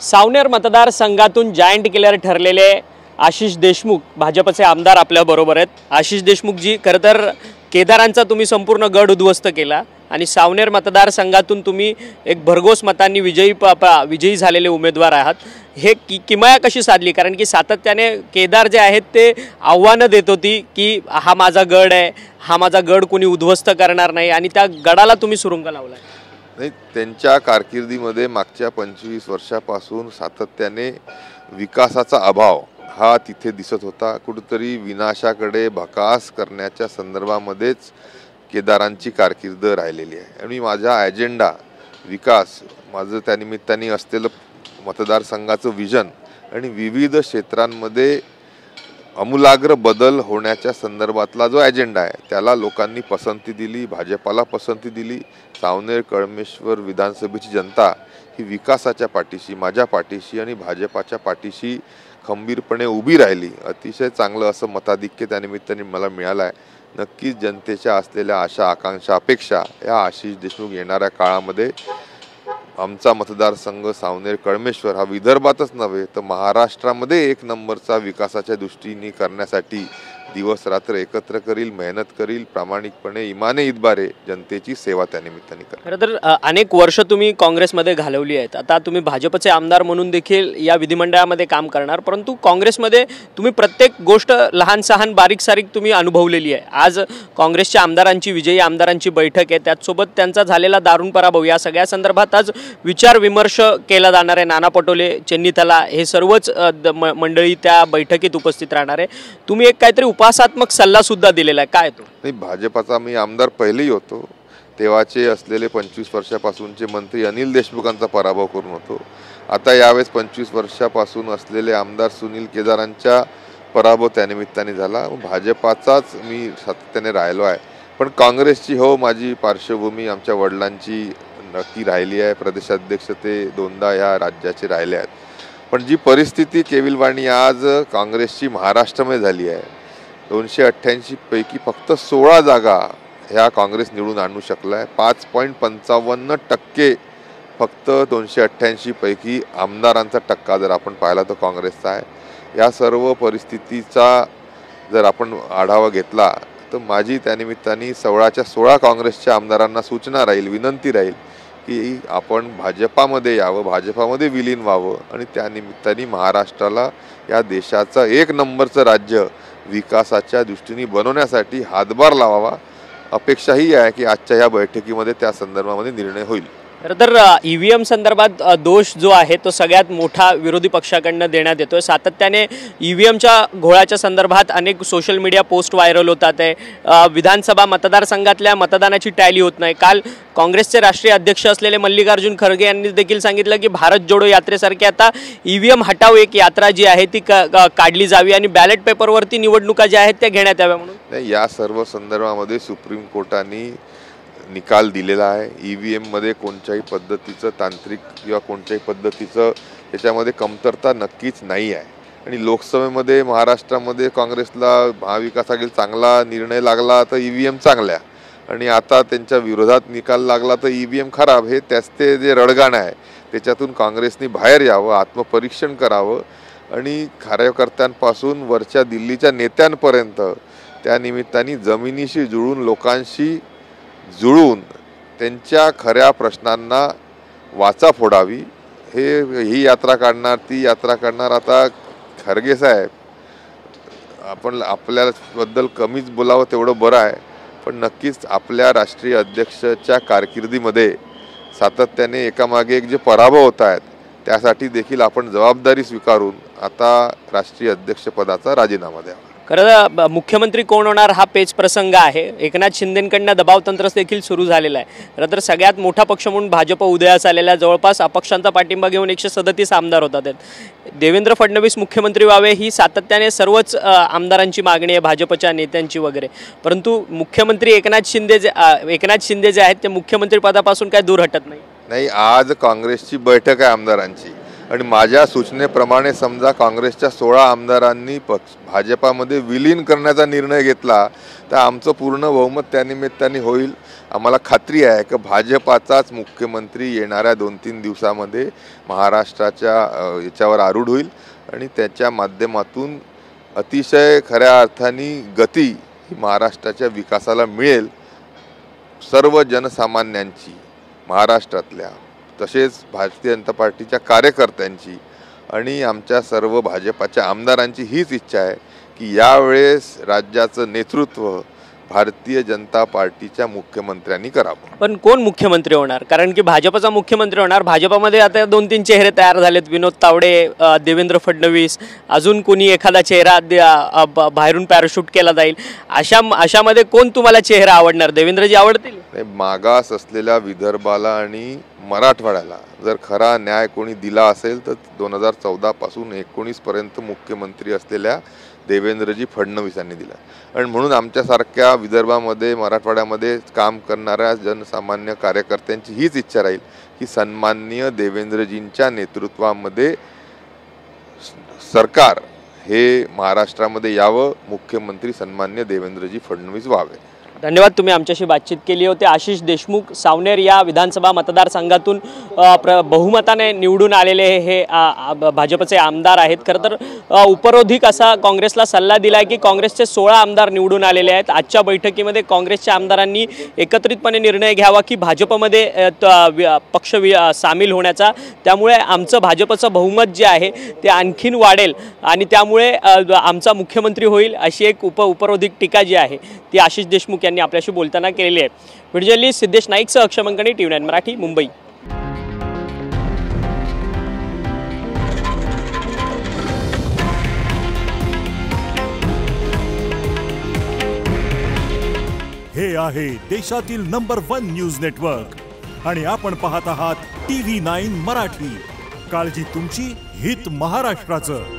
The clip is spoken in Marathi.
सावनेर मतदारसंघातून जायंट किलर ठरलेले आशिष देशमुख भाजपचे आमदार आपल्या बरोबर आहेत। आशिष देशमुख जी खरं तर केदारांचा तुम्ही संपूर्ण गड उद्ध्वस्त केला आणि सावनेर मतदारसंघातूून तुम्ही एक भरघोस मतांनी विजयी झालेले उमेदवार आहात। हे किमया कशी साधली? कारण की सातत्याने केदार जे आहेत ते आव्हानं देत होती की हा माझा गड आहे, हा माझा गड कोणी उद्ध्वस्त करणार नाही आणि त्या गडाला तुम्ही सुरुंग लावलाय। नाही, त्यांच्या कारकिर्दीमध्ये मागच्या 25 वर्षापासून सातत्याने विकासाचा अभाव हा तिथे दिसत होता। कुठेतरी विनाशाकडे भकास करण्याच्या संदर्भामध्येच केदारांची कारकीर्द राहिलेली आहे आणि माझा एजेंडा विकास, माझं त्या निमित्ताने असलेलं मतदारसंघाचं विजन आणि विविध क्षेत्रांमध्ये आमूलाग्र बदल होण्याच्या संदर्भातला जो एजेंडा आहे त्याला लोकांनी पसंती दिली, भाजपाला पसंती दिली। सावनेर कळमेश्वर विधानसभेची जनता ही विकासाच्या पाठीशी, माझ्या पाठीशी आणि भाजपाच्या पाठीशी खंबीरपणे उभी राहिली। अतिशय चांगलं असं मताधिक्य त्या निमित्ताने मला मिळालं आहे। नक्कीच जनतेच्या असलेल्या आशा आकांक्षा अपेक्षा या आशिष देशमुख येणाऱ्या काळामध्ये आमचा मतदारसंघ सावनेर कळमेश्वर हा विदर्भातच नव्हे तर महाराष्ट्रामध्ये एक नंबरचा विकासाच्या दृष्टीने करण्यासाठी दिवस रात्र एकत्र करील, मेहनत करील, प्रामाणिकपणे इमाने इतबारे जनतेची सेवा त्या निमित्ताने करेल। खरं तर अनेक वर्ष तुम्ही काँग्रेसमध्ये घालवली आहेत, आता तुम्ही भाजपचे आमदार म्हणून देखील या विधिमंडळामध्ये काम करणार, परंतु काँग्रेसमध्ये तुम्ही प्रत्येक गोष्ट लहान सहान बारीक सारीक तुम्ही अनुभवलेली आहे। आज काँग्रेसच्या आमदारांची, विजयी आमदारांची बैठक आहे, त्याचसोबत त्यांचा झालेला दारुण पराभव या सगळ्या संदर्भात आज विचार विमर्श केला जाणार आहे। नाना पटोले, चेन्नीथला हे सर्वच मंडळी त्या बैठकीत उपस्थित राहणार आहे। तुम्ही एक काहीतरी उपासात्मक सल्ला सुद्धा दिलेला आहे, काय तो? नाही, भाजपाचा मी आमदार पहिलेही होतो, तेव्हाचे असलेले 25 वर्षापासूनचे मंत्री अनिल देशमुखांचा पराभव करून होतो। आता यावेळेस 25 वर्षापासून असलेले आमदार सुनील केदारांच्या पराभव त्या निमित्ताने झाला। भाजपाचाच मी सातत्याने राहिलो आहे, पण काँग्रेसची हो माझी पार्श्वभूमी आमच्या वडिलांची नक्की राहिली आहे। प्रदेशाध्यक्ष ते दोनदा या राज्याचे राहिले आहेत, पण जी परिस्थिती केविलवाणी आज काँग्रेसची महाराष्ट्रामध्ये झाली आहे, 288 पैकी फक्त 16 जागा ह्या काँग्रेस निवडून आणू शकलाय। 5.55% फक्त 288 पैकी आमदारांचा टक्का जर आपण पाहिला तर काँग्रेसचा आहे। या सर्व परिस्थितीचा जर आपण आढावा घेतला तर माझी त्यानिमित्ताने 16च्या 16 काँग्रेसच्या आमदारांना सूचना राहील, विनंती राहील की आपण भाजपामध्ये यावं, भाजपामध्ये विलीन व्हावं आणि त्यानिमित्ताने महाराष्ट्राला या देशाचं एक नंबरचं राज्य विकासाच्या दृष्टीने बनवण्यासाठी हातभार लावावा। अपेक्षा ही आहे की आजच्या या बैठकीमध्ये त्या संदर्भामध्ये निर्णय होईल। खरं तर ईव्हीएम संदर्भात दोष जो आहे तो सगळ्यात मोठा विरोधी पक्षाकडनं देण्यात येतोय। सातत्याने ईव्हीएमच्या घोळाच्या संदर्भात अनेक सोशल मीडिया पोस्ट व्हायरल होतात आहे। विधानसभा मतदारसंघातल्या मतदानाची टॅली होत नाही। काल काँग्रेसचे राष्ट्रीय अध्यक्ष असलेले मल्लिकार्जुन खरगे यांनी देखील सांगितलं की भारत जोडो यात्रेसारखी आता ईव्हीएम हटाव एक यात्रा जी आहे ती काढली जावी आणि बॅलेट पेपरवरती निवडणुका ज्या आहेत त्या घेण्यात याव्या म्हणून। या सर्व संदर्भामध्ये सुप्रीम कोर्टाने निकाल दिलेला आहे। ईव्हीएम मध्ये कोणत्याही पद्धतीचं तांत्रिक किंवा कोणत्याही पद्धतीचं त्याच्यामध्ये कमतरता नक्कीच नाही आहे आणि लोकसभेमध्ये महाराष्ट्रामध्ये काँग्रेसला महाविकास आघाडी चांगला निर्णय लागला तर ईव्हीएम चांगल्या आणि आता त्यांच्या विरोधात निकाल लागला तर ईव्हीएम खराब। हे त्याच ते जे रडगाण आहे त्याच्यातून काँग्रेसने बाहेर यावं, आत्मपरीक्षण करावं आणि कार्यकर्त्यांपासून वरच्या दिल्लीच्या नेत्यांपर्यंत त्या निमित्ताने जमिनीशी जुळून, लोकांशी जुळून त्यांच्या खऱ्या प्रश्नांना वाचा फोडावी। ही यात्रा काढणार, ती यात्रा काढणार। आता खरगे साहेब, आपण आपल्याबद्दल कमीच बोलावं तेवढं बरं आहे, पण नक्कीच आपल्या राष्ट्रीय अध्यक्षाच्या कारकिर्दीमध्ये सातत्याने एकामागे एक जे पराभव होत आहेत त्यासाठी देखील आपण जबाबदारी स्वीकारून आता राष्ट्रीय अध्यक्षपदाचा राजीनामा द्यावा। खरं मुख्यमंत्री कोण होणार हा पेच प्रसंग आहे। एकनाथ शिंदेंकडनं दबाव तंत्र देखील सुरू झालेलं आहे। खरं तर सगळ्यात मोठा पक्ष म्हणून भाजप उदयास आलेला, जवळपास अपक्षांचा पाठिंबा घेऊन 137 आमदार होतात। देवेंद्र फडणवीस मुख्यमंत्री व्हावे ही सातत्याने सर्वच आमदारांची मागणी आहे, भाजपच्या नेत्यांची वगैरे, परंतु मुख्यमंत्री एकनाथ शिंदे जे आहेत ते मुख्यमंत्री पदापासून काय दूर हटत नाही। आज काँग्रेसची बैठक आहे आमदारांची आणि माझ्या सूचनेप्रमाणे समजा काँग्रेसच्या 16 आमदारांनी भाजपामध्ये विलीन करण्याचा निर्णय घेतला तर आमचं पूर्ण बहुमत त्यानिमित्ताने होईल. आम्हाला खात्री आहे की भाजपाचाच मुख्यमंत्री येणाऱ्या 2-3 दिवसामध्ये महाराष्ट्राच्या याच्यावर आरूढ होईल आणि त्याच्या माध्यमातून अतिशय खऱ्या अर्थाने गती ही महाराष्ट्राच्या विकासाला मिळेल. सर्व जनसामान्यांची महाराष्ट्रातल्या तसेच भारतीय जनता पार्टीच्या कार्यकर्त्यांची आणि आमच्या सर्व भाजपाच्या आमदारांची हीच इच्छा आहे की यावेळेस राज्याचं नेतृत्व भारतीय जनता पार्टीच्या मुख्यमंत्र्यांनी करावं. पण कोण मुख्यमंत्री होणार? कारण की भाजपचा मुख्यमंत्री होणार. भाजपामध्ये आता 2-3 चेहरे तयार झालेत. विनोद तावडे, देवेंद्र फडणवीस, अजून कोणी एखादा चेहरा बाहेरून पॅराशूट केला जाईल. अशामध्ये कोण तुम्हाला चेहरा आवडणार? देवेंद्रजी आवडतील? मागास असलेल्या विदर्भाला आणि मराठवाड्याला जर खरा न्याय कोणी दिला असेल तर 2014 पासून 19 पर्यंत मुख्यमंत्री असलेल्या देवेंद्रजी फडणवीसांनी दिला. आणि म्हणून आमच्यासारख्या विदर्भामध्ये मराठवाड्यामध्ये काम करणाऱ्या जनसामान्य कार्यकर्त्यांची हीच इच्छा राहील की सन्माननीय देवेंद्रजींच्या नेतृत्वामध्ये सरकार हे महाराष्ट्रामध्ये यावं, मुख्यमंत्री सन्माननीय देवेंद्रजी फडणवीस व्हावे. धन्यवाद. तुम्ही आमच्याशी बातचीत केली होती. आशिष देशमुख सावनेर या विधानसभा मतदारसंघातून बहुमताने निवडून आलेले हे भाजपचे आमदार आहेत. खरं तर उपरोधिक असा काँग्रेसला सल्ला दिला आहे की काँग्रेसचे 16 आमदार निवडून आलेले आहेत. आजच्या बैठकीमध्ये काँग्रेसच्या आमदारांनी एकत्रितपणे निर्णय घ्यावा की भाजपमध्ये पक्ष सामील होण्याचा. त्यामुळे आमचं भाजपचं बहुमत जे आहे ते आणखीन वाढेल आणि त्यामुळे आमचा मुख्यमंत्री होईल अशी एक उपरोधिक टीका जी आहे ती आशिष देशमुख यांनी आपल्याशी बोलताना केलेली आहे. व्हिडिओ जर्नलिस्ट सिद्धेश नाईकसह अक्षय मंकणी, TV9 मराठी, मुंबई. हे आहे देशातील नंबर 1 न्यूज नेटवर्क आणि आपण पाहत आहात TV9 मराठी. काळजी तुमची, हित महाराष्ट्राचं.